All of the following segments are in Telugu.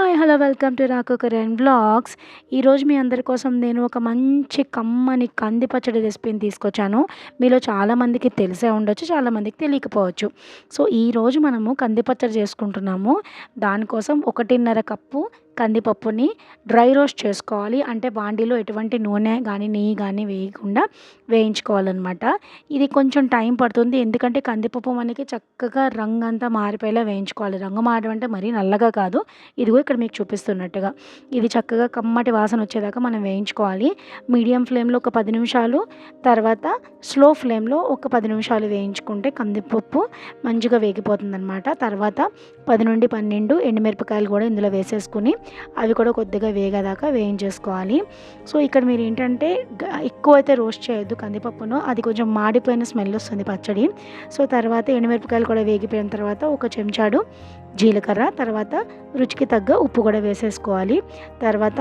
హాయ్! హలో! వెల్కమ్ టు రాకు కొరియన్ వ్లాగ్స్. ఈరోజు మీ అందరి కోసం నేను ఒక మంచి కమ్మని కంది పచ్చడి రెసిపీని తీసుకొచ్చాను. మీలో చాలామందికి తెలిసే ఉండొచ్చు, చాలామందికి తెలియకపోవచ్చు. సో, ఈరోజు మనము కంది పచ్చడి చేసుకుంటున్నాము. దానికోసం 1:30 కప్పు కందిపప్పుని డ్రై రోస్ట్ చేసుకోవాలి. అంటే బాండీలో ఎటువంటి నూనె గానీ, నెయ్యి గానీ వేయకుండా వేయించుకోవాలనమాట. ఇది కొంచెం టైం పడుతుంది. ఎందుకంటే కందిపప్పు మనకి చక్కగా రంగంతా మారిపోయేలా వేయించుకోవాలి. రంగు మారడం అంటే మరీ నల్లగా కాదు. ఇదిగో ఇక్కడ మీకు చూపిస్తున్నట్టుగా. ఇది చక్కగా కమ్మటి వాసన వచ్చేదాకా మనం వేయించుకోవాలి. మీడియం ఫ్లేమ్‌లో ఒక 10 నిమిషాలు, తర్వాత స్లో ఫ్లేమ్‌లో ఒక 10 నిమిషాలు వేయించుకుంటే కందిపప్పు మంచిగా వేగిపోతుందనమాట. తర్వాత 10-12 ఎండుమిరపకాయలు కూడా ఇందులో వేసేసుకొని అవి కూడా కొద్దిగా వేగేదాకా వేయించేసుకోవాలి. సో, ఇక్కడ మీరేంటంటే ఎక్కువైతే రోస్ట్ చేయొద్దు కందిపప్పును. అది కొంచెం మాడిపోయిన స్మెల్ వస్తుంది పచ్చడి. సో, తర్వాత ఎండుమిరపకాయలు కూడా వేగిపోయిన తర్వాత ఒక చెంచాడు జీలకర్ర, తర్వాత రుచికి తగ్గ ఉప్పు కూడా వేసేసుకోవాలి. తర్వాత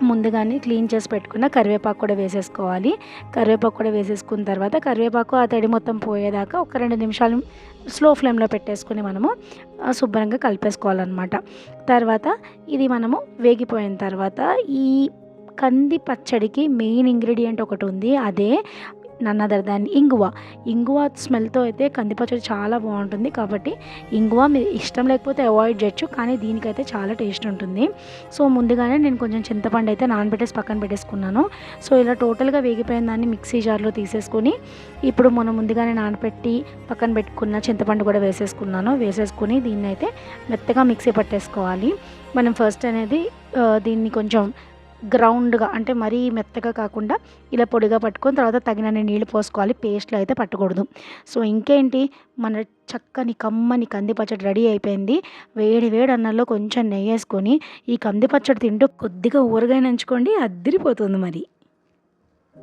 ముందుగానే క్లీన్ చేసి పెట్టుకున్న కరివేపాకు కూడా వేసేసుకోవాలి. కరివేపాకు కూడా వేసేసుకున్న తర్వాత కరివేపాకు ఆ తడి మొత్తం పోయేదాకా ఒక 2 నిమిషాలు స్లో ఫ్లేమ్‌లో పెట్టేసుకొని మనము శుభ్రంగా కలిపేసుకోవాలనమాట. తర్వాత ఇది మనము వేగిపోయిన తర్వాత ఈ కంది పచ్చడికి మెయిన్ ఇంగ్రీడియంట్ ఒకటి ఉంది. అదే నన్ అదర్ దాన్ ఇంగువ. ఇంగువ స్మెల్‌తో అయితే కంది పచ్చడి చాలా బాగుంటుంది. కాబట్టి ఇంగువ మీరు ఇష్టం లేకపోతే అవాయిడ్ చేయొచ్చు. కానీ దీనికైతే చాలా టేస్ట్ ఉంటుంది. సో, ముందుగానే నేను కొంచెం చింతపండు అయితే నానబెట్టేసి పక్కన పెట్టేసుకున్నాను. సో, ఇలా టోటల్‌గా వేగిపోయిన దాన్ని మిక్సీ జార్‌లో తీసేసుకొని ఇప్పుడు మనం ముందుగానే నానబెట్టి పక్కన పెట్టుకున్న చింతపండు కూడా వేసేసుకొని దీన్నైతే మెత్తగా మిక్సీ పట్టేసుకోవాలి. మనం ఫస్ట్ అనేది దీన్ని కొంచెం గ్రౌండ్‌గా అంటే మరీ మెత్తగా కాకుండా ఇలా పొడిగా పట్టుకొని తర్వాత తగినన్ని నీళ్లు పోసుకోవాలి. పేస్ట్‌లో అయితే పట్టకూడదు. సో, ఇంకేంటి మన చక్కని కమ్మని కంది పచ్చడి రెడీ అయిపోయింది. వేడి వేడి అన్నంలో కొంచెం నెయ్యేసుకొని ఈ కంది పచ్చడి తింటూ కొద్దిగా ఊరగాయ నంచుకోండి, అద్దిరిపోతుంది మరి.